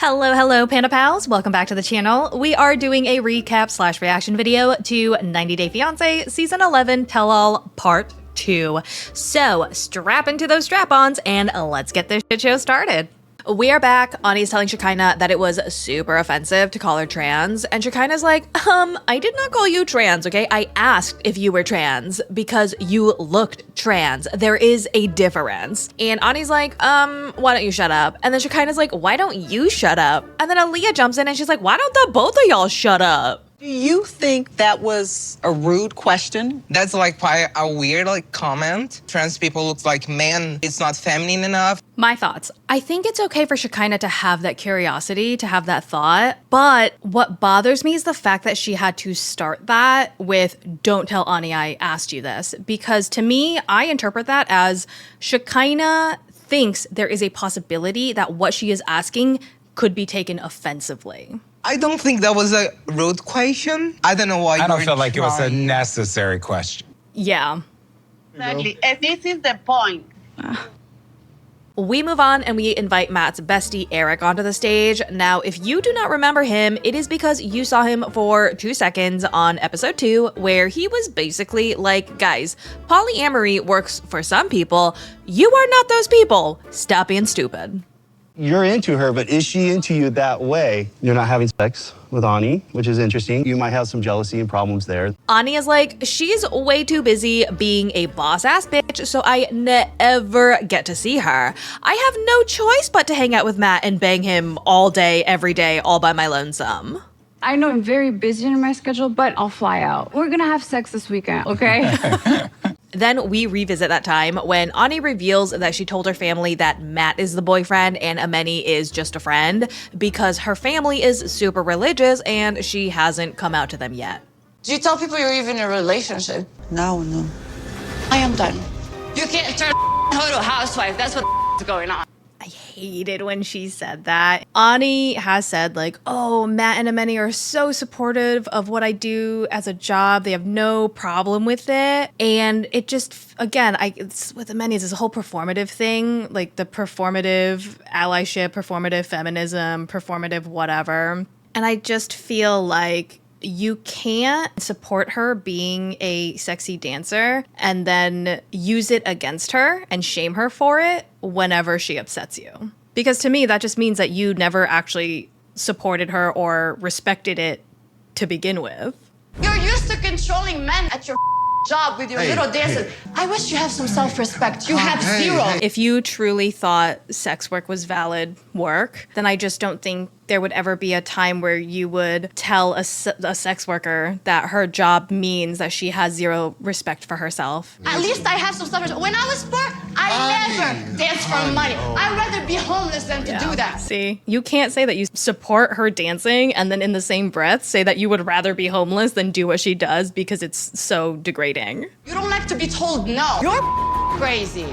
Hello, Panda Pals. Welcome back to the channel. We are doing a recap / reaction video to 90 Day Fiancé Season 11 Tell-All Part 2. So strap into those strap-ons and let's get this shit show started. We are back. Ani's telling Shekinah that it was super offensive to call her trans, and Shekinah's like, I did not call you trans, okay? I asked if you were trans because you looked trans. There is a difference. And Ani's like, why don't you shut up? And then Shekinah's like, why don't you shut up? And then Aaliyah jumps in and she's like, why don't the both of y'all shut up? Do you think that was a rude question? That's like quite a weird comment. Trans people look like men. It's not feminine enough. My thoughts. I think it's okay for Shekinah to have that curiosity, to have that thought. But what bothers me is the fact that she had to start that with, don't tell Ani I asked you this. Because to me, I interpret that as Shekinah thinks there is a possibility that what she is asking could be taken offensively. I don't think that was a rude question. I don't know why. I don't feel like it was a necessary question. Yeah. Exactly. And this is the point. We move on and we invite Matt's bestie, Eric, onto the stage. Now, if you do not remember him, it is because you saw him for 2 seconds on episode 2, where he was basically like, guys, polyamory works for some people. You are not those people. Stop being stupid. You're into her, but is she into you that way? You're not having sex with Ani, which is interesting. You might have some jealousy and problems there. Ani is like, she's way too busy being a boss-ass bitch, so I never get to see her. I have no choice but to hang out with Matt and bang him all day, every day, all by my lonesome. I know I'm very busy in my schedule, but I'll fly out. We're gonna have sex this weekend, okay? Then we revisit that time when Ani reveals that she told her family that Matt is the boyfriend and Amani is just a friend because her family is super religious and she hasn't come out to them yet. Do you tell people you're even in a relationship? No. I am done. You can't turn her to a housewife. That's what's going on. I hated when she said that. Ani has said like, oh, Matt and Amani are so supportive of what I do as a job. They have no problem with it. And it just, again, it's with Amani, it's this whole performative thing, like the performative allyship, performative feminism, performative whatever. And I just feel like you can't support her being a sexy dancer and then use it against her and shame her for it whenever she upsets you. Because to me, that just means that you never actually supported her or respected it to begin with. You're used to controlling men at your job with your little dances. I wish you have some self-respect. You have zero. If you truly thought sex work was valid work, then I just don't think there would ever be a time where you would tell a sex worker that her job means that she has zero respect for herself. At least I have some self-respect. When I was poor, I never danced for money. I'd rather be homeless than to do that. See, you can't say that you support her dancing and then in the same breath say that you would rather be homeless than do what she does because it's so degrading. You don't like to be told no. You're crazy.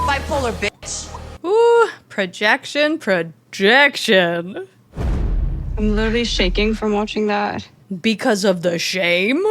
Bipolar bitch. Ooh, projection. I'm literally shaking from watching that. Because of the shame?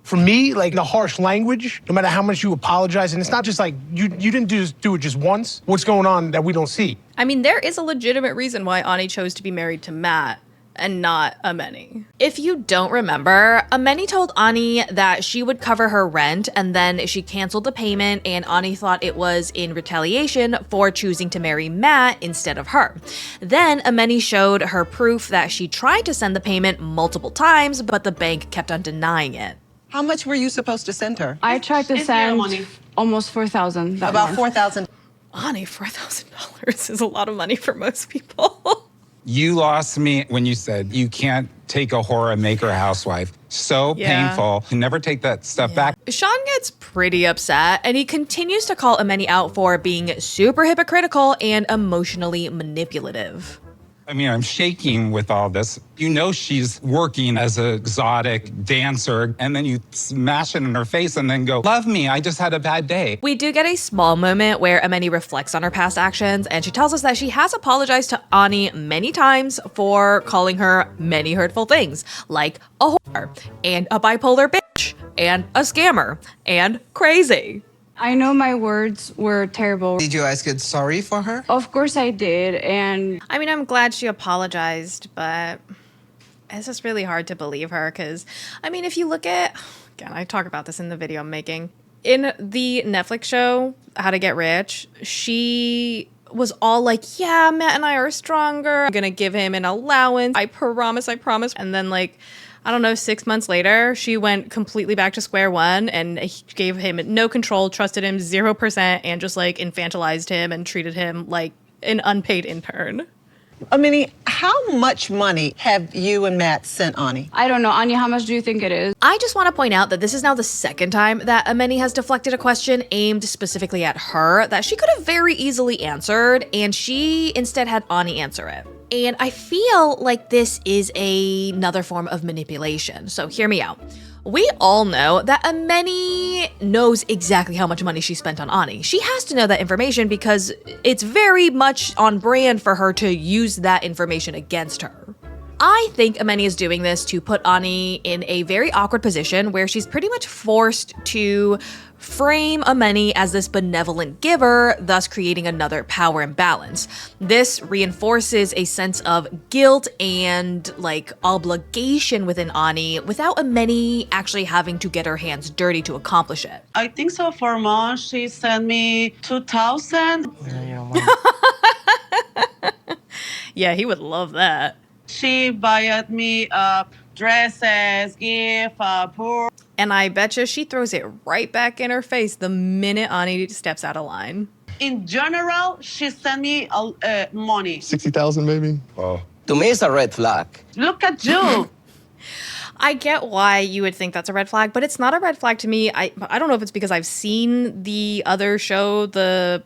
For me, like the harsh language, no matter how much you apologize, and it's not just like you didn't do it just once. What's going on that we don't see? I mean, there is a legitimate reason why Ani chose to be married to Matt and not Amani. If you don't remember, Amani told Ani that she would cover her rent and then she canceled the payment, and Ani thought it was in retaliation for choosing to marry Matt instead of her. Then Amani showed her proof that she tried to send the payment multiple times, but the bank kept on denying it. How much were you supposed to send her? I tried to send almost $4,000. About $4,000. Ani, $4,000 is a lot of money for most people. You lost me when you said you can't take a whore and make her a housewife. So painful. You never take that stuff back. Shawn gets pretty upset and he continues to call Amani out for being super hypocritical and emotionally manipulative. I mean, I'm shaking with all this. You know she's working as an exotic dancer, and then you smash it in her face and then go, love me, I just had a bad day. We do get a small moment where Amani reflects on her past actions, and she tells us that she has apologized to Ani many times for calling her many hurtful things, like a whore, and a bipolar bitch, and a scammer, and crazy. I know my words were terrible. Did you ask it sorry for her? Of course I did, and I mean, I'm glad she apologized, but it's just really hard to believe her because, I mean, if you look at, again, I talk about this in the video I'm making. In the Netflix show, How to Get Rich, she was all like, yeah, Matt and I are stronger. I'm going to give him an allowance. I promise. And then like, I don't know, 6 months later, she went completely back to square one and he gave him no control, trusted him 0%, and just like infantilized him and treated him like an unpaid intern. Amani, how much money have you and Matt sent Ani? I don't know. Anya, how much do you think it is? I just want to point out that this is now the second time that Amani has deflected a question aimed specifically at her that she could have very easily answered, and she instead had Ani answer it. And I feel like this is another form of manipulation. So hear me out. We all know that Amani knows exactly how much money she spent on Ani. She has to know that information because it's very much on brand for her to use that information against her. I think Amani is doing this to put Ani in a very awkward position where she's pretty much forced to frame Amani as this benevolent giver, thus creating another power imbalance. This reinforces a sense of guilt and like obligation within Ani without Amani actually having to get her hands dirty to accomplish it. I think so for month she sent me 2,000. Yeah, he would love that. She bought me dresses, gift, purse. And I betcha she throws it right back in her face the minute Ani steps out of line. In general, she sent me money. 60,000 maybe? Oh. To me, it's a red flag. Look at you. I get why you would think that's a red flag, but it's not a red flag to me. I don't know if it's because I've seen the other show, the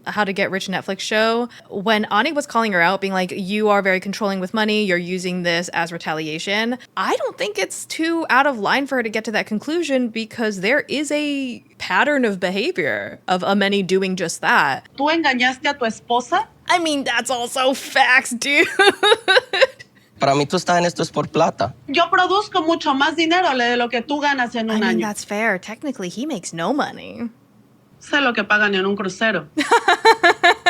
How to Get Rich Netflix show. When Ani was calling her out, being like, you are very controlling with money, you're using this as retaliation, I don't think it's too out of line for her to get to that conclusion because there is a pattern of behavior of Amani doing just that. ¿Tú engañaste a tu esposa? I mean, that's also facts, dude. Para mí, tú estás en esto es por plata. Yo produzco mucho más dinero de lo que tú ganas en un I mean, año. that's fair. Technically, he makes no money. Sé lo que pagan en un crucero.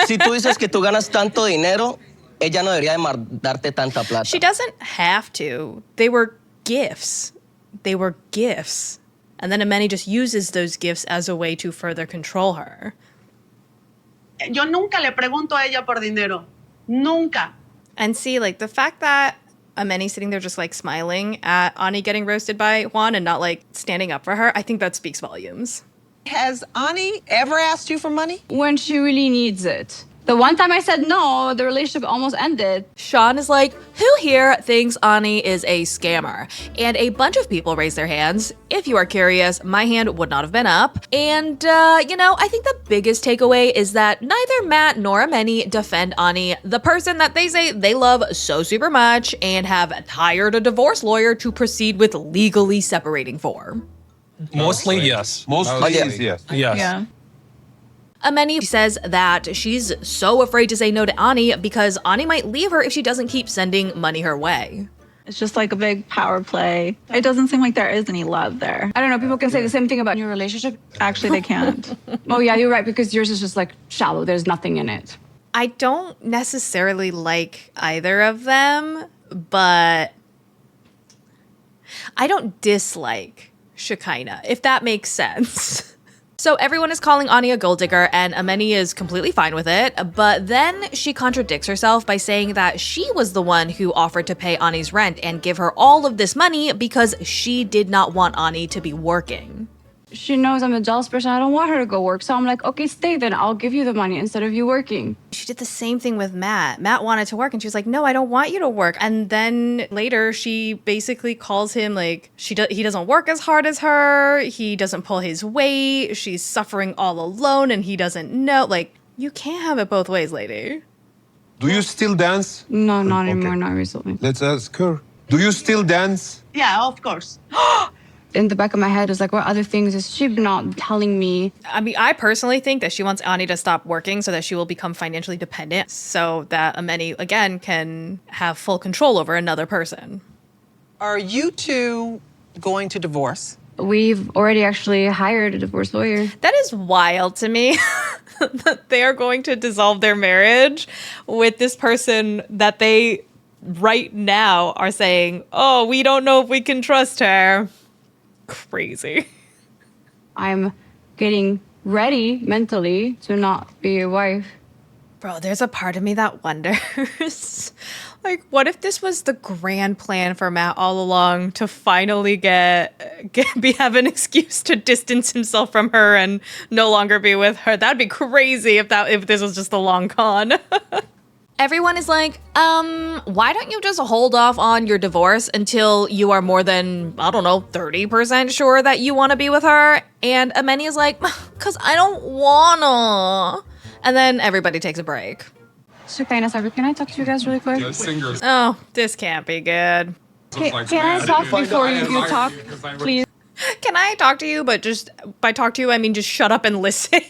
Si tú dices que tú ganas tanto dinero, ella no debería de darte tanta plata. She doesn't have to. They were gifts. They were gifts. And then Amani just uses those gifts as a way to further control her. Yo nunca le pregunto a ella por dinero. Nunca. And see, like, the fact that Amani's sitting there just, like, smiling at Ani getting roasted by Juan and not, like, standing up for her, I think that speaks volumes. Has Ani ever asked you for money? When she really needs it. The one time I said no, the relationship almost ended. Shawn is like, who here thinks Ani is a scammer? And a bunch of people raise their hands. If you are curious, my hand would not have been up. And, you know, I think the biggest takeaway is that neither Matt nor Amani defend Ani, the person that they say they love so super much and have hired a divorce lawyer to proceed with legally separating for. Mostly, yes. Mostly, yes. yes. Yeah. Amani says that she's so afraid to say no to Ani because Ani might leave her if she doesn't keep sending money her way. It's just like a big power play. It doesn't seem like there is any love there. I don't know, people can say the same thing about your relationship. Actually, they can't. Oh yeah, you're right, because yours is just like shallow. There's nothing in it. I don't necessarily like either of them, but I don't dislike Shekinah, if that makes sense. So everyone is calling Ani a gold digger, and Amani is completely fine with it, but then she contradicts herself by saying that she was the one who offered to pay Ani's rent and give her all of this money because she did not want Ani to be working. She knows I'm a jealous person. I don't want her to go work. So I'm like, okay, stay then. I'll give you the money instead of you working. She did the same thing with Matt. Matt wanted to work and she was like, no, I don't want you to work. And then later she basically calls him like, he doesn't work as hard as her. He doesn't pull his weight. She's suffering all alone and he doesn't know. Like, you can't have it both ways, lady. Do you still dance? No, not anymore, not recently. Let's ask her. Do you still dance? Yeah, of course. In the back of my head is like, what other things is she not telling me? I mean, I personally think that she wants Ani to stop working so that she will become financially dependent so that Amani, again, can have full control over another person. Are you two going to divorce? we've already actually hired a divorce lawyer. That is wild to me that they are going to dissolve their marriage with this person that they right now are saying, oh, we don't know if we can trust her. Crazy. I'm getting ready mentally to not be a wife. Bro, there's a part of me that wonders, like, what if this was the grand plan for Matt all along to finally have an excuse to distance himself from her and no longer be with her? That'd be crazy if this was just a long con. Everyone is like, why don't you just hold off on your divorce until you are more than, I don't know, 30% sure that you want to be with her? And Amani is like, because I don't wanna. And then everybody takes a break. Shekinah, Sarper, can I talk to you guys really quick? Oh, this can't be good. Can I talk before you talk, please? Can I talk to you? But just by talk to you, I mean just shut up and listen.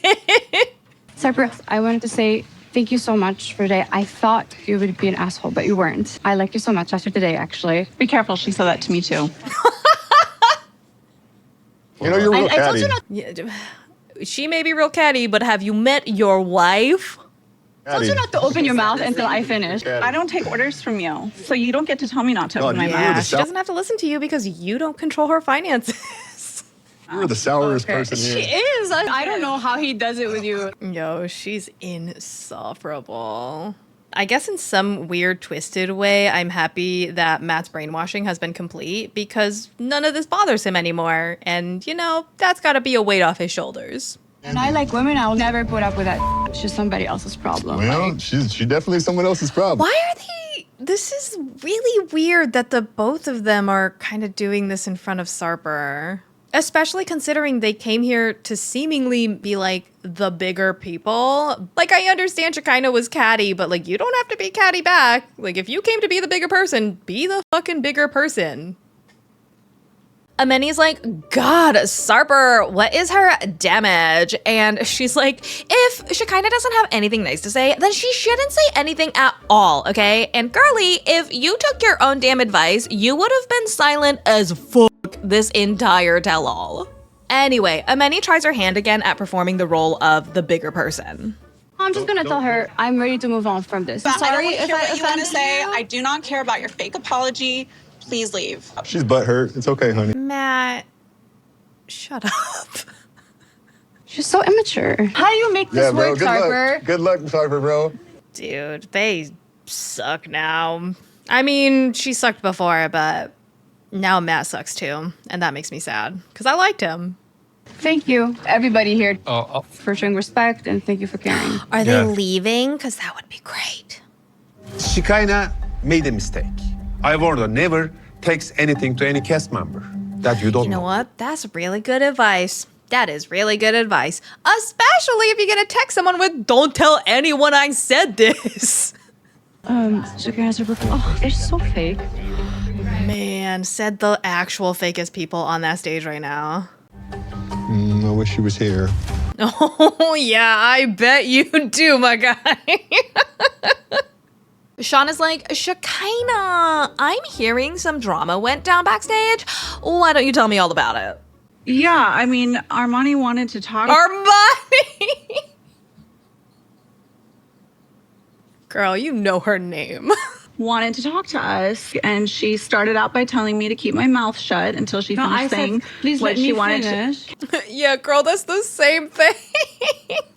Sarper, I wanted to say thank you so much for today. I thought you would be an asshole, but you weren't. I like you so much after today, actually. Be careful. She said that to me too. You know, you're real catty. Yeah, she may be real catty, but have you met your wife? I told you not to open your mouth until I finish. I don't take orders from you, so you don't get to tell me not to open my Yeah, mouth. she doesn't have to listen to you because you don't control her finances. You're the sourest person here. She is. I don't know how he does it with you. Yo, she's insufferable. I guess in some weird, twisted way, I'm happy that Matt's brainwashing has been complete because none of this bothers him anymore. And, you know, that's got to be a weight off his shoulders. And I like women. I'll never put up with that. It's just somebody else's problem. Well, she definitely someone else's problem. Why are they... This is really weird that the both of them are kind of doing this in front of Sarper. Especially considering they came here to seemingly be, like, the bigger people. Like, I understand Shekinah was catty, but, like, you don't have to be catty back. Like, if you came to be the bigger person, be the fucking bigger person. Amani's like, God, Sarper, what is her damage? And she's like, if Shekinah doesn't have anything nice to say, then she shouldn't say anything at all, okay? And girly, if you took your own damn advice, you would have been silent as fuck this entire tell-all. Anyway, Amani tries her hand again at performing the role of the bigger person. I'm just gonna tell her I'm ready to move on from this. But Sorry I don't if care what you want to offended say. you. I do not care about your fake apology. Please leave. She's butthurt. It's okay, honey. Matt, shut up. She's so immature. How do you make this work, Good Sarper? luck. Good luck, Sarper, bro. Dude, they suck now. I mean, she sucked before, but now Matt sucks too. And that makes me sad because I liked him. Thank you, everybody here, for showing respect, and thank you for caring. Are they leaving? Because that would be great. Shekinah made a mistake. I warned her, never text anything to any cast member that you don't You know what? That's really good advice. That is really good advice. Especially if you're going to text someone with, don't tell anyone I said this. Shekinah, Sarper, oh, it's so fake. Man, said the actual fakest people on that stage right now. I wish she was here. Oh, yeah, I bet you do, my guy. Shawn is like, Shekinah, I'm hearing some drama went down backstage. Why don't you tell me all about it? Yeah, I mean, Armani wanted to talk. Armani! Girl, you know her name. Wanted to talk to us, and she started out by telling me to keep my mouth shut until she finished saying please what let me she wanted finish. Yeah, girl, that's the same thing.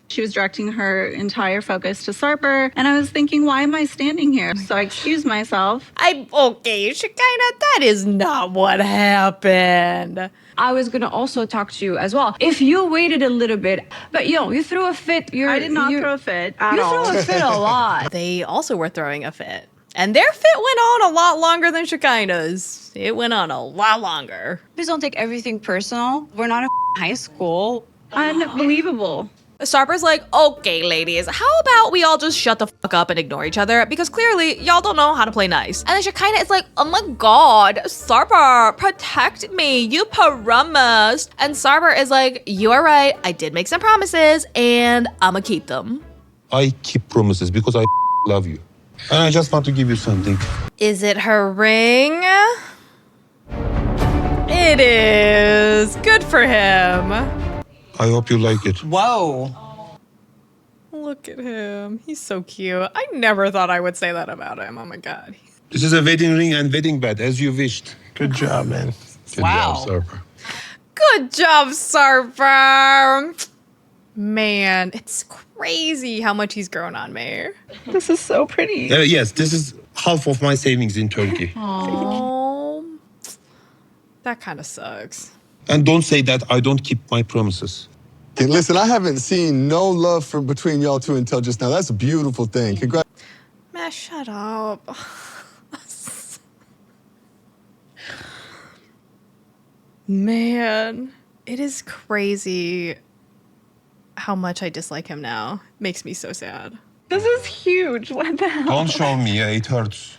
She was directing her entire focus to Sarper, and I was thinking, why am I standing here? So I excused myself. Okay, Shekinah, that is not what happened. I was gonna also talk to you as well. If you waited a little bit, but you threw a fit. I did not throw a fit at all. You threw a fit a lot. They also were throwing a fit. And their fit went on a lot longer than Shekinah's. It went on a lot longer. Please don't take everything personal. We're not in high school. Unbelievable. Sarper's like, okay, ladies, how about we all just shut the fuck up and ignore each other? Because clearly, y'all don't know how to play nice. And then Shekinah is like, oh my god, Sarper, protect me. You promised. And Sarper is like, you are right. I did make some promises, and I'ma keep them. I keep promises because I love you. And I just want to give you something. Is it her ring? It is. Good for him. I hope you like it. Whoa. Look at him. He's so cute. I never thought I would say that about him. Oh my God. This is a wedding ring and wedding bed, as you wished. Good job, man. Good Wow. job, Sarper. Good job, Sarper. Man, it's crazy how much he's grown on me. This is so pretty. Yes, this is half of my savings in Turkey. Oh, that kind of sucks. And don't say that I don't keep my promises. Hey, listen, I haven't seen no love from between y'all two until just now. That's a beautiful thing. Congrats. Man, shut up. Man, it is crazy how much I dislike him now. Makes me so sad. This is huge. What the hell? Don't show me, it hurts.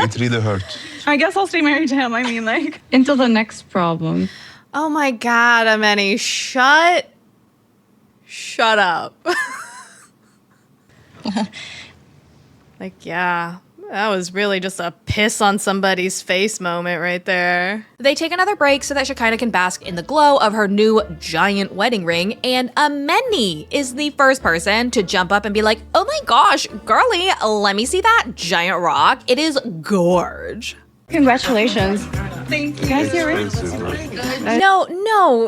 It really hurts. I guess I'll stay married to him. I mean, like. Until the next problem. Oh my God, Amani, shut up. Like, yeah, that was really just a piss on somebody's face moment right there. They take another break so that Shekinah can bask in the glow of her new giant wedding ring, and Amani is the first person to jump up and be like, oh my gosh, girly, let me see that giant rock. It is gorge. Congratulations. Thank you. You guys hear it?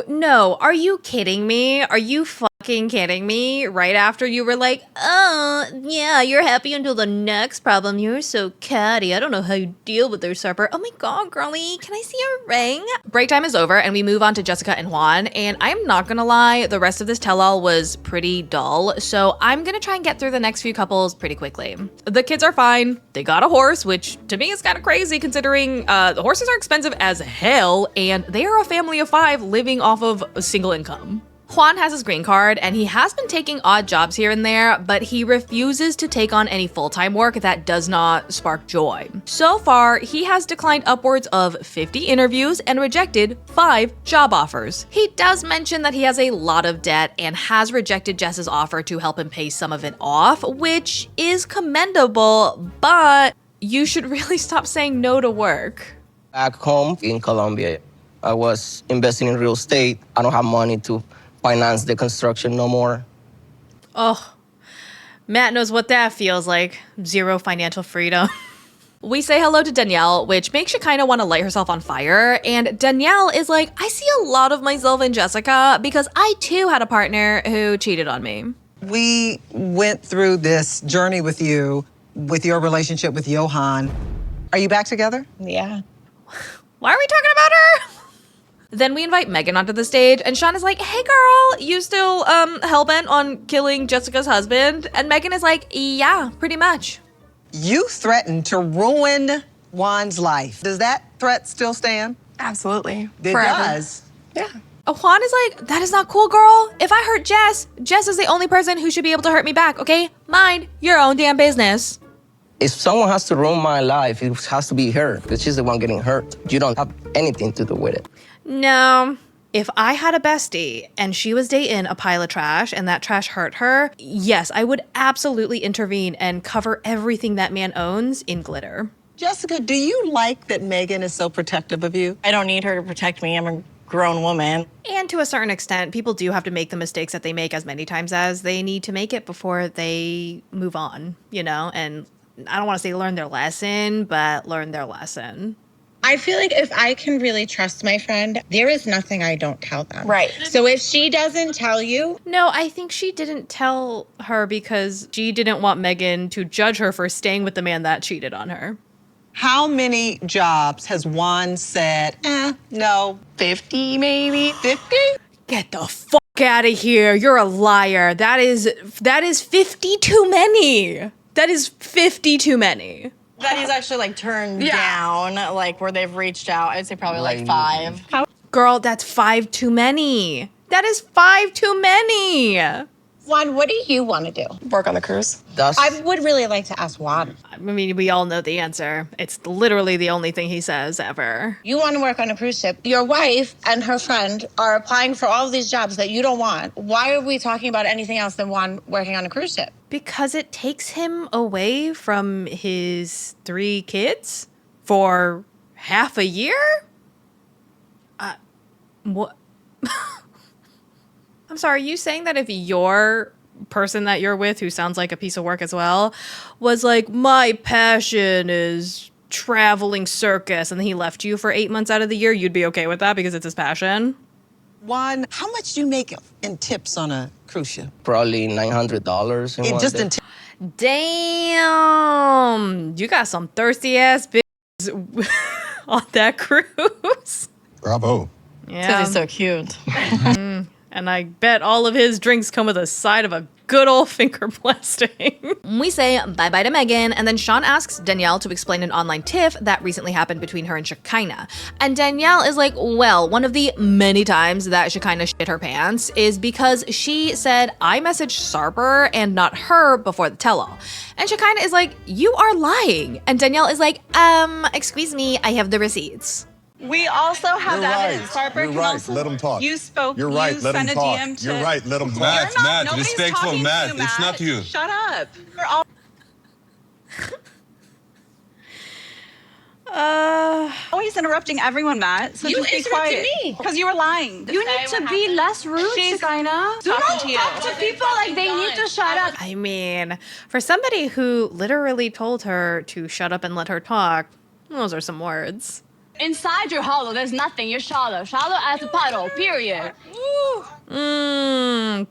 No. Are you kidding me? Are you fucking kidding me? Right after you were like, oh, yeah, you're happy until the next problem. You're so catty. I don't know how you deal with their Sarper. Oh my God, girly, can I see your ring? Break time is over and we move on to Jessica and Juan. And I'm not gonna lie, the rest of this tell-all was pretty dull. So I'm gonna try and get through the next few couples pretty quickly. The kids are fine. They got a horse, which to me is kind of crazy considering the horses are expensive as hell and they are a family of 5 living off of a single income. Juan has his green card and he has been taking odd jobs here and there, but he refuses to take on any full-time work that does not spark joy. So far, he has declined upwards of 50 interviews and rejected 5 job offers. He does mention that he has a lot of debt and has rejected Jess's offer to help him pay some of it off, which is commendable, but you should really stop saying no to work. Back home in Colombia, I was investing in real estate. I don't have money to finance the construction no more. Oh, Matt knows what that feels like. Zero financial freedom. We say hello to Danielle, which makes Shekinah want to light herself on fire. And Danielle is like, I see a lot of myself in Jessica because I too had a partner who cheated on me. We went through this journey with you, with your relationship with Johan. Are you back together? Yeah. Why are we talking about her? Then we invite Megan onto the stage, and Shawn is like, hey girl, you still hellbent on killing Jessica's husband? And Megan is like, yeah, pretty much. You threatened to ruin Juan's life. Does that threat still stand? Absolutely. It Forever. does. Yeah. Juan is like, that is not cool, girl. If I hurt Jess, Jess is the only person who should be able to hurt me back, okay? Mind your own damn business. If someone has to ruin my life, it has to be her, because she's the one getting hurt. You don't have anything to do with it. No. If I had a bestie and she was dating a pile of trash and that trash hurt her, yes, I would absolutely intervene and cover everything that man owns in glitter. Jessica, do you like that Megan is so protective of you? I don't need her to protect me. I'm a grown woman. And to a certain extent, people do have to make the mistakes that they make as many times as they need to make it before they move on, you know? And I don't want to say learn their lesson, but learn their lesson. I feel like if I can really trust my friend, there is nothing I don't tell them. Right. So if she doesn't tell you... No, I think she didn't tell her because she didn't want Megan to judge her for staying with the man that cheated on her. How many jobs has Juan said, no? 50 maybe? 50? Get the fuck out of here. You're a liar. That is 50 too many. That is 50 too many. That he's actually like turned down, like where they've reached out. I'd say probably like 5. Girl, that's 5 too many. That is 5 too many. Juan, what do you want to do? Work on the cruise. I would really like to ask Juan. I mean, we all know the answer. It's literally the only thing he says ever. You want to work on a cruise ship. Your wife and her friend are applying for all of these jobs that you don't want. Why are we talking about anything else than Juan working on a cruise ship? Because it takes him away from his 3 kids for half a year? What? I'm sorry, are you saying that if your person that you're with, who sounds like a piece of work as well, was like, my passion is traveling circus, and then he left you for 8 months out of the year, you'd be okay with that because it's his passion? Juan, how much do you make in tips on a cruise ship? Probably $900 in one Just day. in tips. Damn, you got some thirsty ass bitches on that cruise. Bravo. Yeah. Because he's so cute. And I bet all of his drinks come with a side of a good old finger blasting. We say bye-bye to Megan, and then Shawn asks Danielle to explain an online tiff that recently happened between her and Shekinah. And Danielle is like, well, one of the many times that Shekinah shit her pants is because she said, I messaged Sarper and not her before the tell-all. And Shekinah is like, you are lying. And Danielle is like, excuse me, I have the receipts. We also have You're evidence. right. Sarper You're can right. also. Let him talk. You spoke. You're right. You Let him sent talk. a DM to. You're right. Let him talk. Matt, Matt, Nobody's respectful, talking Matt. to you, It's not you. Shut up. We're all. Always interrupting everyone, Matt. So You just be interrupted quiet. me. Because you were lying. You need to be less rude, She's Shekinah. Do not to you. talk to people like they need to shut up. I mean, for somebody who literally told her to shut up and let her talk, those are some words. Inside you're hollow. There's nothing. You're shallow. Shallow as a puddle, period.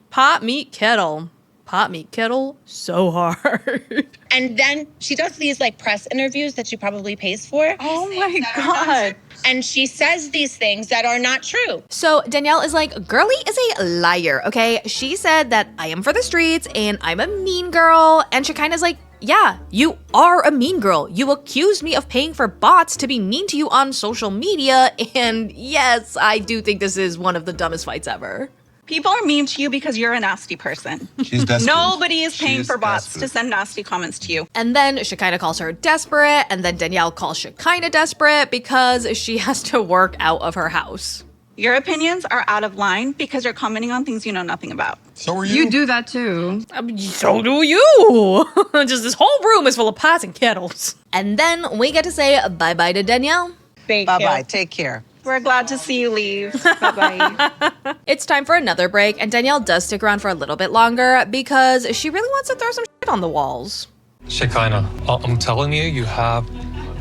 Pot meat kettle. Pot meat kettle so hard. And then she does these like press interviews that she probably pays for. Oh my God. And she says these things that are not true. So Danielle is like, girly is a liar, okay? She said that I am for the streets and I'm a mean girl. And Shekinah's like, yeah, you are a mean girl. You accused me of paying for bots to be mean to you on social media. And yes, I do think this is one of the dumbest fights ever. People are mean to you because you're a nasty person. She's desperate. Nobody is paying She's for bots desperate. to send nasty comments to you. And then Shekinah calls her desperate, and then Danielle calls Shekinah desperate because she has to work out of her house. Your opinions are out of line because you're commenting on things you know nothing about. So are you. You do that too. So do you. Just this whole room is full of pots and kettles. And then we get to say bye-bye to Danielle. Bye-bye. Take care. We're glad to see you leave. Bye-bye. It's time for another break, and Danielle does stick around for a little bit longer because she really wants to throw some shit on the walls. Shekinah, I'm telling you, you have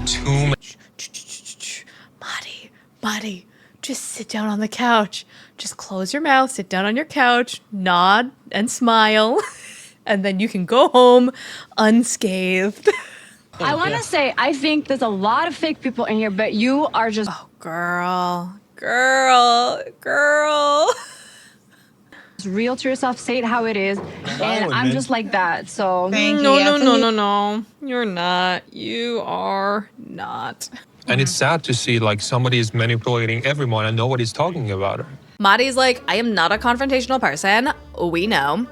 too much. Buddy, just sit down on the couch. Just close your mouth, sit down on your couch, nod and smile, and then you can go home unscathed. I want to say, I think there's a lot of fake people in here, but you are just... Oh, girl. Just real to yourself, say it how it is, and I'm just like that, so... No. You're not. You are not. And it's sad to see like somebody is manipulating everyone and nobody's talking about her. Mari's like, I am not a confrontational person. We know.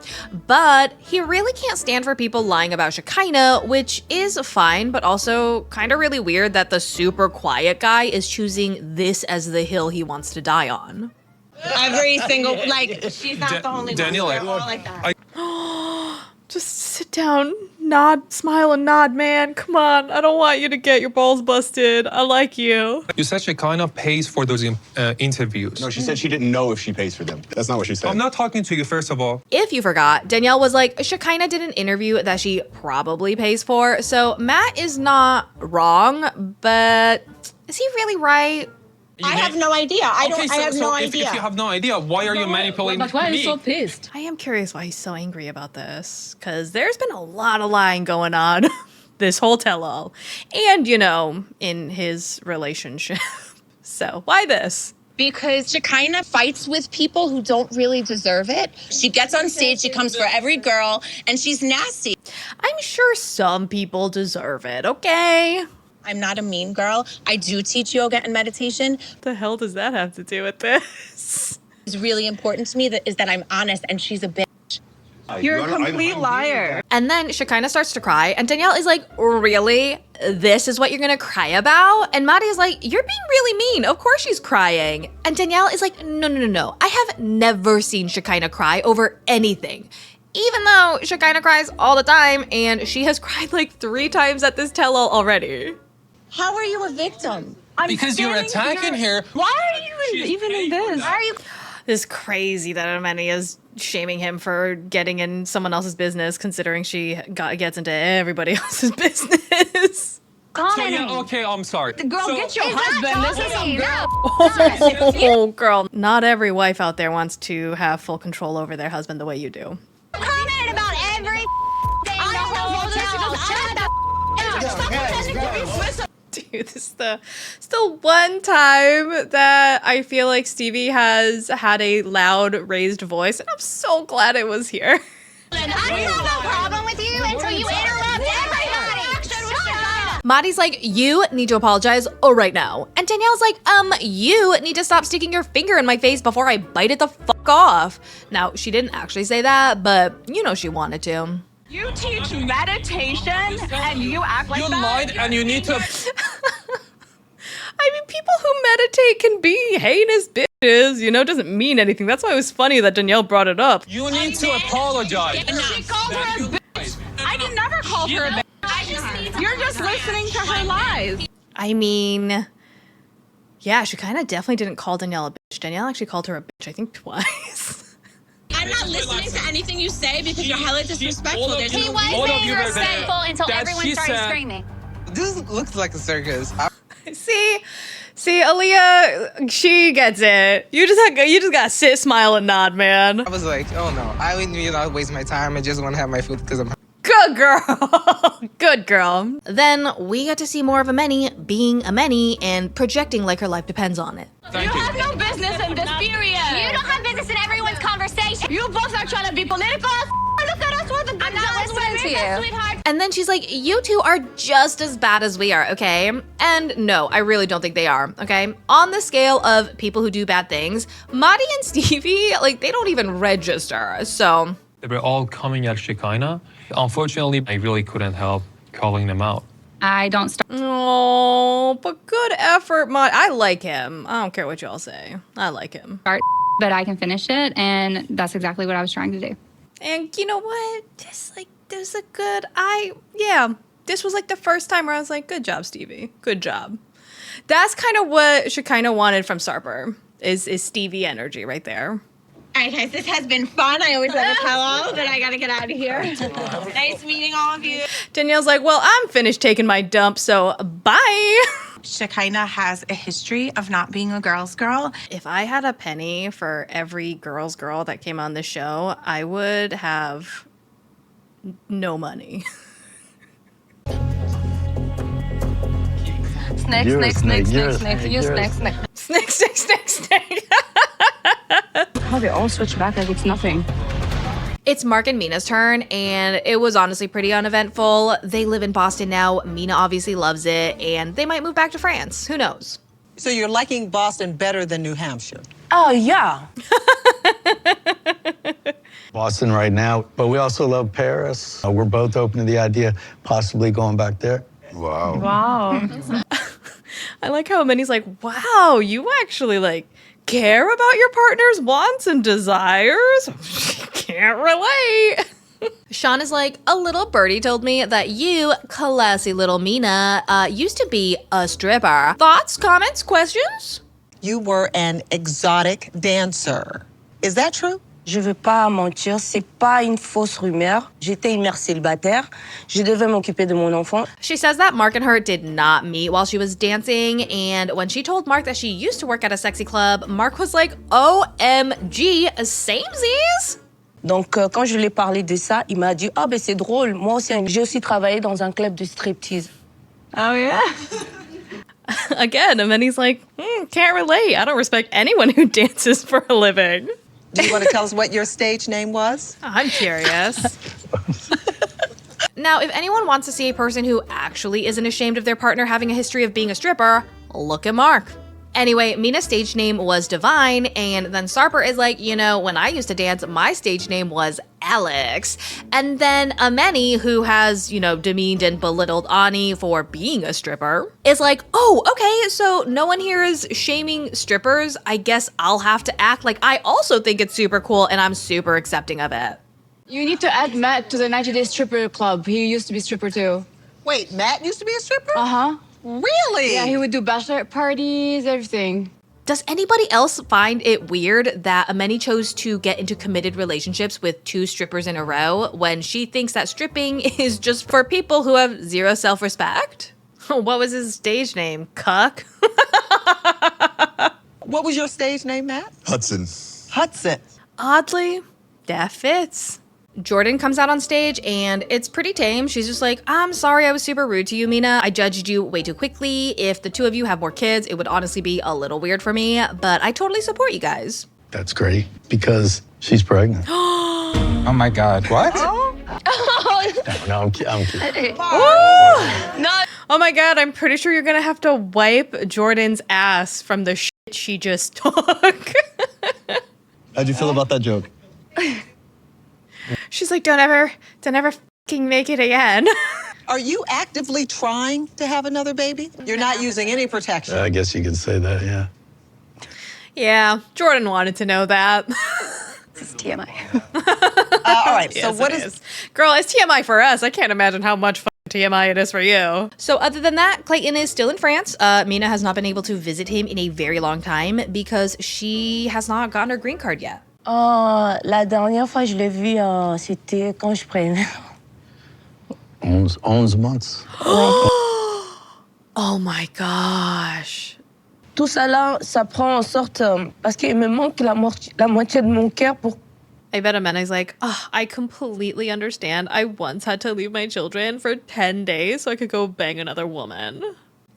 But he really can't stand for people lying about Shekinah, which is fine, but also kind of really weird that the super quiet guy is choosing this as the hill he wants to die on. Every single, like, she's not the only Danielle, one. They're all like that. Just sit down, nod, smile and nod, man. Come on. I don't want you to get your balls busted. I like you. You said Shekinah pays for those interviews. No, she said she didn't know if she pays for them. That's not what she said. I'm not talking to you, first of all. If you forgot, Danielle was like, Shekinah did an interview that she probably pays for. So Matt is not wrong, but is he really right? I have no idea. I have no if, idea. If you have no idea, why are you manipulating But why are me? you so pissed? I am curious why he's so angry about this, because there's been a lot of lying going on this whole tell-all. And, you know, in his relationship. So why this? Because Shekinah fights with people who don't really deserve it. She gets on stage, she comes for every girl, and she's nasty. I'm sure some people deserve it, okay? I'm not a mean girl. I do teach yoga and meditation. What the hell does that have to do with this? It's really important to me that I'm honest, and she's a bitch. You're a complete liar. And then Shekinah starts to cry, and Danielle is like, really? This is what you're gonna cry about? And Madi is like, you're being really mean. Of course she's crying. And Danielle is like, no. I have never seen Shekinah cry over anything. Even though Shekinah cries all the time, and she has cried like 3 times at this tell-all already. How are you a victim? Because you're attacking her. Why are you even in this? Why are you? It's crazy that Amani is shaming him for getting in someone else's business, considering she gets into everybody else's business. Okay, I'm sorry. Girl, get your husband. This is some girl. Oh, girl. Not every wife out there wants to have full control over their husband the way you do. Commented about every thing the whole hotel. Dude, this is the one time that I feel like Stevie has had a loud, raised voice, and I'm so glad it was here. I don't have no problem with you until you interrupt everybody. Maddie's like, you need to apologize right now. And Danielle's like, you need to stop sticking your finger in my face before I bite it the fuck off. Now, she didn't actually say that, but you know she wanted to. You teach meditation and you act like You that? lied and you need to... I mean, people who meditate can be heinous bitches, you know, it doesn't mean anything. That's why it was funny that Danielle brought it up. You need to apologize. She called her a bitch. I did never call her a bitch. You're just listening to her lies. I mean, yeah, Shekinah definitely didn't call Danielle a bitch. Danielle actually called her a bitch, I think, twice. I'm not listening to anything you say because you're hella disrespectful. He was being respectful until everyone started screaming. This looks like a circus. See, Aaliyah, she gets it. You just gotta sit, smile, and nod, man. I was like, oh no, I would not waste my time. I just want to have my food because I'm Good girl. Good girl. Then we get to see more of Amani being Amani and projecting like her life depends on it. You have no business in this period. You don't have business in everyone's conversation. You both are trying to be political. Look at us, we're the good girls. We're sweetheart. And then she's like, you two are just as bad as we are, okay? And no, I really don't think they are, okay? On the scale of people who do bad things, Maddie and Stevie, like, they don't even register, so. They were all coming at Shekinah. Unfortunately, I really couldn't help calling them out. I don't start. Oh, but good effort, Maddie. I like him. I don't care what y'all say. I like him. But I can finish it, and that's exactly what I was trying to do. And you know what? This was a good, this was like the first time where I was like, good job, Stevie. Good job. That's kind of what Shekinah wanted from Sarper, is Stevie energy right there. All right, guys, this has been fun. I always love a tell-all, but I gotta get out of here. Nice meeting all of you. Danielle's like, well, I'm finished taking my dump, so bye. Shekinah has a history of not being a girl's girl. If I had a penny for every girl's girl that came on the show, I would have no money. Snake. How they all switch back like it's nothing. It's Mark and Mina's turn, and it was honestly pretty uneventful. They live in Boston now. Mina obviously loves it, and they might move back to France. Who knows? So you're liking Boston better than New Hampshire? Oh, yeah. Boston right now, but we also love Paris. We're both open to the idea of possibly going back there. Wow. Wow. I like how Amani's like, wow, you actually like care about your partner's wants and desires? Can't relate. Shawn is like, a little birdie told me that you, classy little Mina, used to be a stripper. Thoughts, comments, questions? You were an exotic dancer. Is that true? Je veux pas mentir, c'est pas une fausse rumeur. J'étais une mère célibataire. Je devais m'occuper de mon enfant. She says that Mark and her did not meet while she was dancing, and when she told Mark that she used to work at a sexy club, Mark was like, OMG, samesies? Donc, quand je lui ai parlé de ça, il m'a dit, ah, ben c'est drôle, moi aussi, j'ai aussi travaillé dans un club de striptease. Oh, yeah? Again, and then he's like, can't relate. I don't respect anyone who dances for a living. Do you want to tell us what your stage name was? I'm curious. Now, if anyone wants to see a person who actually isn't ashamed of their partner having a history of being a stripper, look at Mark. Anyway, Mina's stage name was Divine, and then Sarper is like, you know, when I used to dance, my stage name was Alex. And then Amani, who has, you know, demeaned and belittled Ani for being a stripper, is like, oh, okay, so no one here is shaming strippers. I guess I'll have to act like I also think it's super cool, and I'm super accepting of it. You need to add Matt to the 90 Day Stripper Club. He used to be stripper too. Wait, Matt used to be a stripper? Uh-huh. Really? Yeah, he would do bachelorette parties, everything. Does anybody else find it weird that Amani chose to get into committed relationships with 2 strippers in a row when she thinks that stripping is just for people who have zero self-respect? What was his stage name? Cuck? What was your stage name, Matt? Hudson. Hudson. Oddly, that fits. Jordan comes out on stage and it's pretty tame. She's just like, I'm sorry I was super rude to you, Mina. I judged you way too quickly. If the 2 of you have more kids, it would honestly be a little weird for me, but I totally support you guys. That's great because she's pregnant. Oh my God, what? No, I'm kidding. No. Oh my God, I'm pretty sure you're gonna have to wipe Jordan's ass from the shit she just took. How'd you feel about that joke? She's like, don't ever fucking make it again. Are you actively trying to have another baby? You're not using any protection. I guess you could say that, yeah. Yeah, Jordan wanted to know that. This is TMI. All right, so Yes, what it is... Girl, it's TMI for us. I can't imagine how much TMI it is for you. So other than that, Clayton is still in France. Mina has not been able to visit him in a very long time because she has not gotten her green card yet. La dernière fois je l'ai vu, c'était quand je prenais. 11 months. Oh my gosh. Tout ça là, ça prend en sorte parce qu'il me manque la moitié de mon cœur pour. I bet Amani's like, oh, I completely understand. I once had to leave my children for 10 days so I could go bang another woman.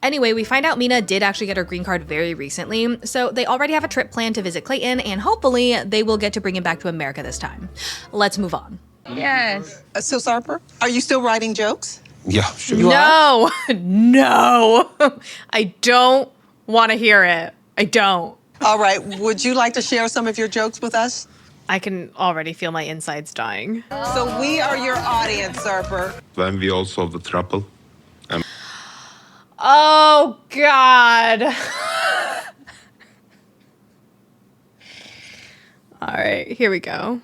Anyway, we find out Mina did actually get her green card very recently, so they already have a trip planned to visit Clayton, and hopefully they will get to bring him back to America this time. Let's move on. Yes. So, Sarper, are you still writing jokes? Yeah, sure. No, no. I don't want to hear it. I don't. All right, would you like to share some of your jokes with us? I can already feel my insides dying. So we are your audience, Sarper. When we all solve the trouble, Oh, God. All right, here we go.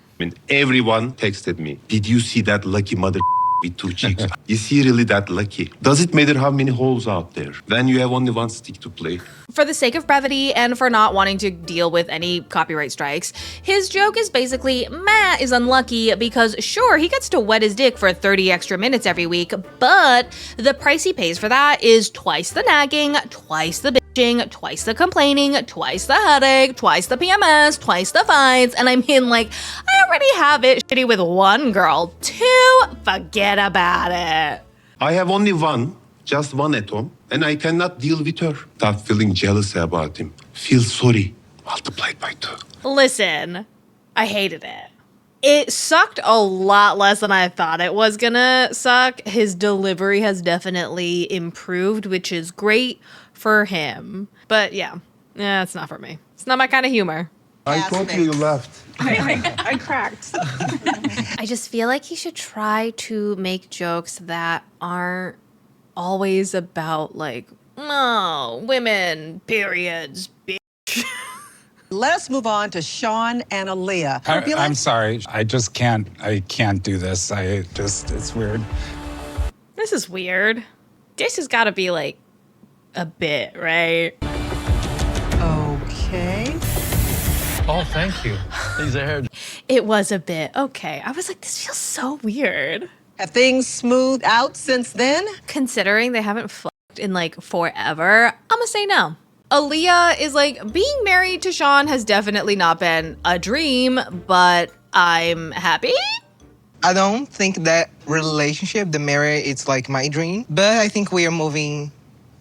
everyone texted me. Did you see that lucky mother with 2 chicks? Is he really that lucky? Does it matter how many holes out there when you have only 1 stick to play? For the sake of brevity and for not wanting to deal with any copyright strikes, his joke is basically Matt is unlucky because sure, he gets to wet his dick for 30 extra minutes every week, but the price he pays for that is twice the nagging, twice the bitching, twice the complaining, twice the headache, twice the PMS, twice the fights, and I mean, like, I already have it shitty with 1 girl. 2, forget about it. I have only 1, just 1 at home, and I cannot deal with her. Start feeling jealous about him. Feel sorry, multiplied by 2. Listen, I hated it. It sucked a lot less than I thought it was gonna suck. His delivery has definitely improved, which is great for him. But yeah, it's not for me. It's not my kind of humor. I thought you left. I cracked. I just feel like he should try to make jokes that aren't always about, like, oh, women, periods, bitch. Let's move on to Shawn and Aaliyah. I'm sorry. I can't do this. It's weird. This is weird. This has got to be, like, a bit, right? Okay. Oh, thank you. These are hair. It was a bit. Okay. I was like, this feels so weird. Have things smoothed out since then? Considering they haven't fucked in, like, forever, I'm gonna say no. Aaliyah is like, being married to Shawn has definitely not been a dream, but I'm happy. I don't think that relationship, the marriage, it's like my dream, but I think we are moving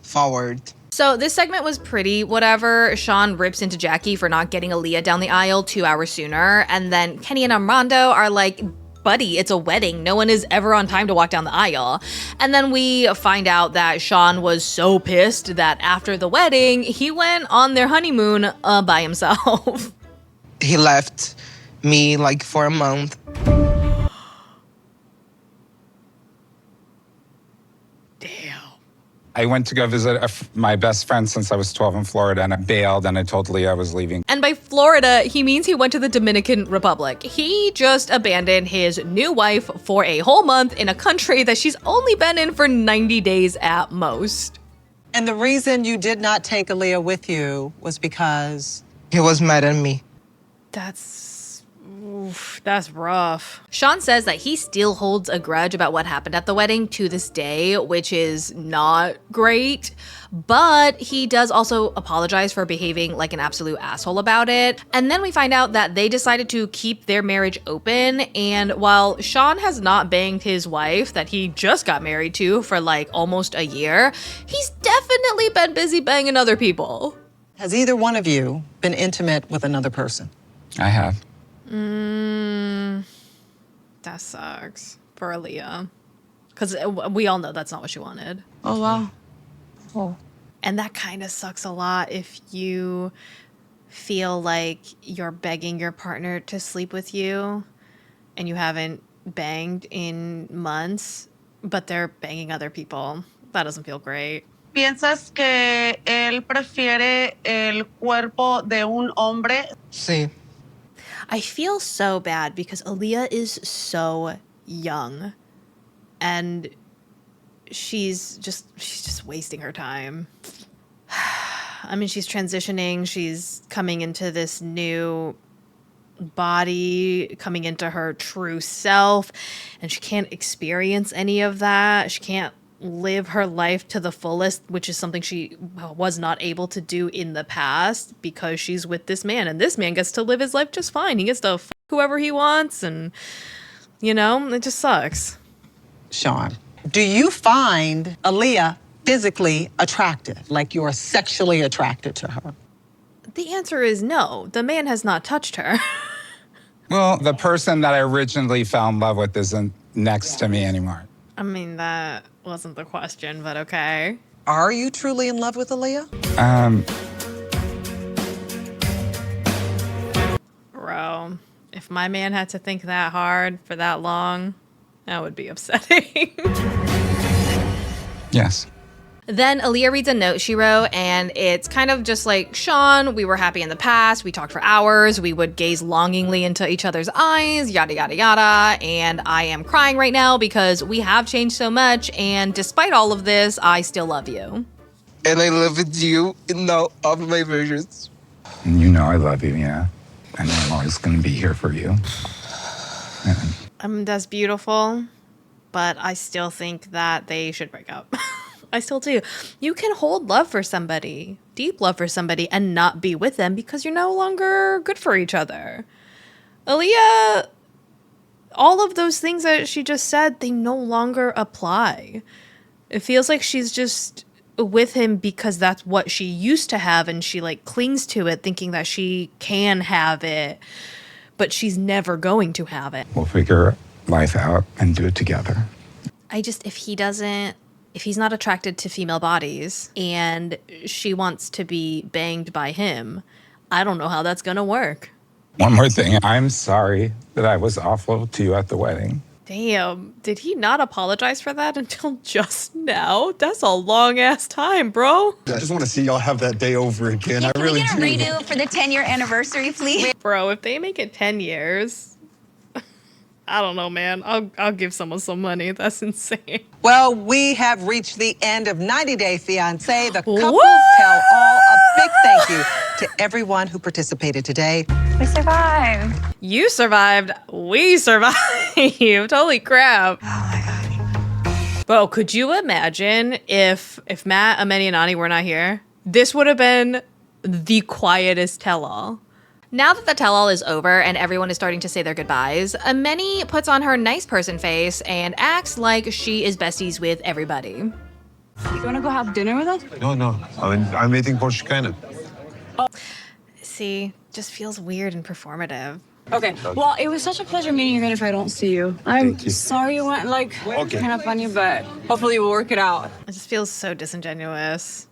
forward. So this segment was pretty whatever. Shawn rips into Jackie for not getting Aaliyah down the aisle 2 hours sooner, and then Kenny and Armando are like, buddy, it's a wedding. No one is ever on time to walk down the aisle. And then we find out that Shawn was so pissed that after the wedding, he went on their honeymoon by himself. He left me like for a month. I went to go visit my best friend since I was 12 in Florida, and I bailed, and I told Leah I was leaving. And by Florida, he means he went to the Dominican Republic. He just abandoned his new wife for a whole month in a country that she's only been in for 90 days at most. And the reason you did not take Aaliyah with you was because he was mad at me. That's rough. Shawn says that he still holds a grudge about what happened at the wedding to this day, which is not great. But he does also apologize for behaving like an absolute asshole about it. And then we find out that they decided to keep their marriage open. And while Shawn has not banged his wife that he just got married to for like almost a year, he's definitely been busy banging other people. Has either one of you been intimate with another person? I have. That sucks for Aaliyah. Because we all know that's not what she wanted. Oh, wow. Oh. And that kind of sucks a lot if you feel like you're begging your partner to sleep with you and you haven't banged in months, but they're banging other people. That doesn't feel great. ¿Piensas que él prefiere el cuerpo de un hombre? Sí. I feel so bad because Aaliyah is so young and she's just wasting her time. I mean, she's transitioning, she's coming into this new body, coming into her true self, and she can't experience any of that. She can't live her life to the fullest, which is something she was not able to do in the past because she's with this man, and this man gets to live his life just fine. He gets to f whoever he wants, and it just sucks. Shawn, do you find Aaliyah physically attractive, like you're sexually attracted to her? The answer is no. The man has not touched her. Well, the person that I originally fell in love with isn't next to me anymore. I mean, that wasn't the question, but okay. Are you truly in love with Aaliyah? Bro, if my man had to think that hard for that long, that would be upsetting. Yes. Then Aaliyah reads a note she wrote, and it's kind of just like, Shawn, we were happy in the past. We talked for hours. We would gaze longingly into each other's eyes, yada, yada, yada. And I am crying right now because we have changed so much. And despite all of this, I still love you. And I live with you in all of my versions. And you know I love you, yeah. And I'm always going to be here for you. That's beautiful, but I still think that they should break up. I still do. You can hold love for somebody, deep love for somebody, and not be with them because you're no longer good for each other. Aaliyah, all of those things that she just said, they no longer apply. It feels like she's just with him because that's what she used to have, and she like clings to it thinking that she can have it, but she's never going to have it. We'll figure life out and do it together. If he's not attracted to female bodies and she wants to be banged by him, I don't know how that's gonna work. One more thing. I'm sorry that I was awful to you at the wedding. Damn, did he not apologize for that until just now? That's a long ass time, bro. I just want to see y'all have that day over again. Can I really we get a do. redo for the 10-year anniversary, please? Bro, if they make it 10 years, I don't know, man. I'll give someone some money. That's insane. Well, we have reached the end of 90 Day Fiancé. The couples What? tell all. A big thank you to everyone who participated today. We survived. You survived. We survived. Holy crap. Oh my gosh. Bro, could you imagine if Matt, Amani, and Ani were not here? This would have been the quietest tell-all. Now that the tell-all is over and everyone is starting to say their goodbyes, Amani puts on her nice person face and acts like she is besties with everybody. You want to go have dinner with us? No. I'm waiting for Shekinah. See, just feels weird and performative. Okay. Well, it was such a pleasure meeting you again if I don't see you. I'm sorry it went kind of funny, but hopefully we'll work it out. It just feels so disingenuous.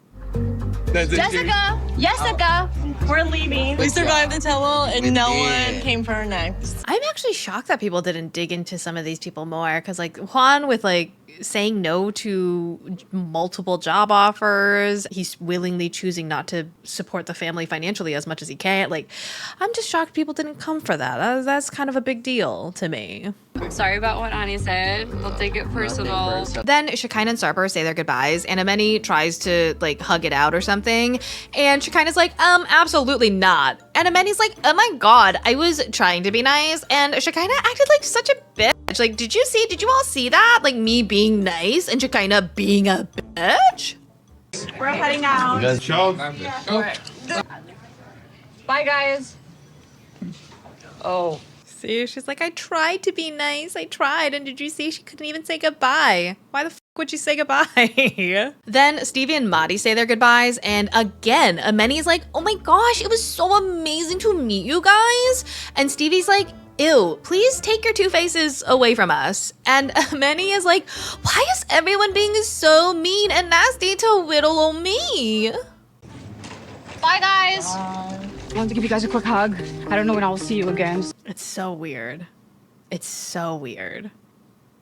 Jessica, we're leaving. We survived the tell-all and no one came for our next. I'm actually shocked that people didn't dig into some of these people more because like Juan with like saying no to multiple job offers, he's willingly choosing not to support the family financially as much as he can. Like, I'm just shocked people didn't come for that. That's kind of a big deal to me. Sorry about what Ani said. We'll take it personal. Then Shekinah and Sarper say their goodbyes, and Amani tries to like hug it out or something, and Shekinah's like, absolutely not. And Amani's like, oh my god, I was trying to be nice, and Shekinah acted like such a bitch. Like, did you all see that? Like me being nice and Shekinah being a bitch? We're heading out. You guys show? Bye, guys. Oh. See, she's like, I tried to be nice. I tried. And did you see she couldn't even say goodbye? Why the f would she say goodbye? Then Stevie and Madi say their goodbyes. And again, Amani's like, oh my gosh, it was so amazing to meet you guys. And Stevie's like, ew, please take your two faces away from us. And Amani is like, why is everyone being so mean and nasty to little old me? Bye, guys. I wanted to give you guys a quick hug. I don't know when I'll see you again. It's so weird. It's so weird.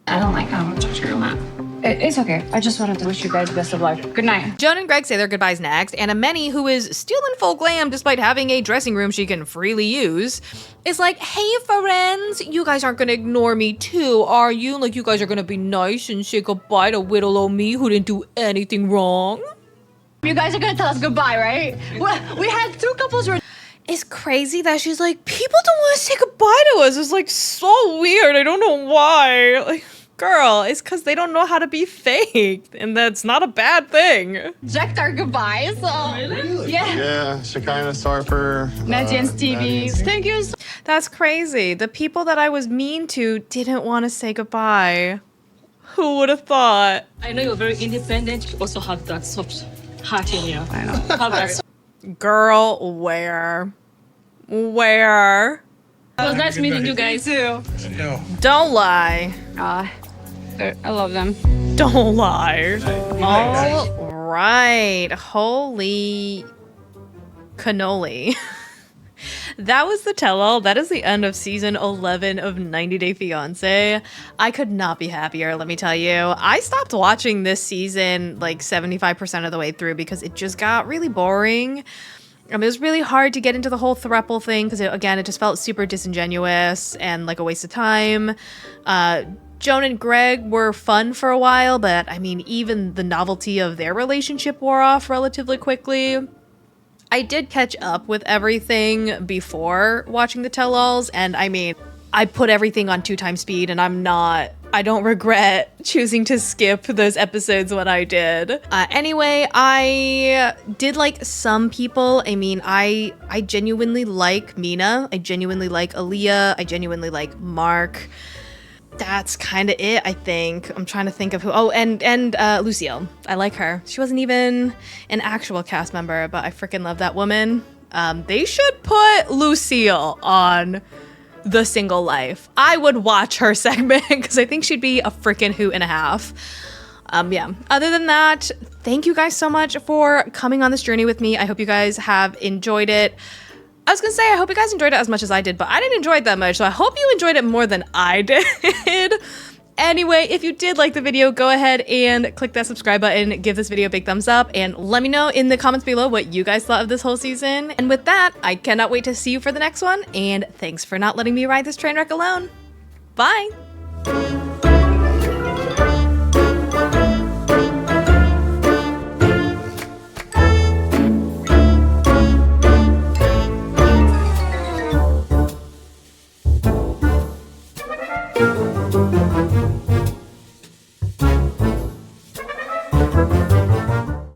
I don't like how much you're mad. It's okay. I just wanted to wish you guys best of luck. Good night. Joan and Greg say their goodbyes next, and Amani, who is still in full glam despite having a dressing room she can freely use, is like, hey friends, you guys aren't gonna ignore me too, are you? Like, you guys are gonna be nice and say goodbye to little old me who didn't do anything wrong? You guys are gonna tell us goodbye, right? We had two couples who It's crazy that she's like, people don't want to say goodbye to us. It's like so weird. I don't know why. Like, girl, it's because they don't know how to be fake, and that's not a bad thing. reject our goodbyes. So Really? yeah. Yeah, Shekinah, Sarper. Maddie and Stevie. Thank you. That's crazy. The people that I was mean to didn't want to say goodbye. Who would have thought? I know you're very independent. You also have that soft heart in you. I know. Have that. Girl, where? Where? It was nice meeting you guys too. Don't lie. I love them. Don't lie. All right. Holy cannoli. That was the tell-all. That is the end of season 11 of 90 Day Fiancé. I could not be happier, let me tell you. I stopped watching this season like 75% of the way through because it just got really boring. I mean, it was really hard to get into the whole throuple thing because, again, it just felt super disingenuous and like a waste of time. Joan and Greg were fun for a while, but I mean, even the novelty of their relationship wore off relatively quickly. I did catch up with everything before watching the tell-alls, and I mean, I put everything on 2x speed, and I don't regret choosing to skip those episodes when I did. Anyway, I did like some people. I mean, I genuinely like Mina. I genuinely like Aaliyah. I genuinely like Mark. That's kind of it, I think. I'm trying to think of who. Oh, and Lucille. I like her. She wasn't even an actual cast member, but I freaking love that woman. They should put Lucille on The Single Life. I would watch her segment because I think she'd be a freaking hoot and a half. Yeah. Other than that, thank you guys so much for coming on this journey with me. I hope you guys have enjoyed it. I was gonna say, I hope you guys enjoyed it as much as I did, but I didn't enjoy it that much, so I hope you enjoyed it more than I did. Anyway, if you did like the video, go ahead and click that subscribe button, give this video a big thumbs up, and let me know in the comments below what you guys thought of this whole season. And with that, I cannot wait to see you for the next one, and thanks for not letting me ride this train wreck alone. Bye!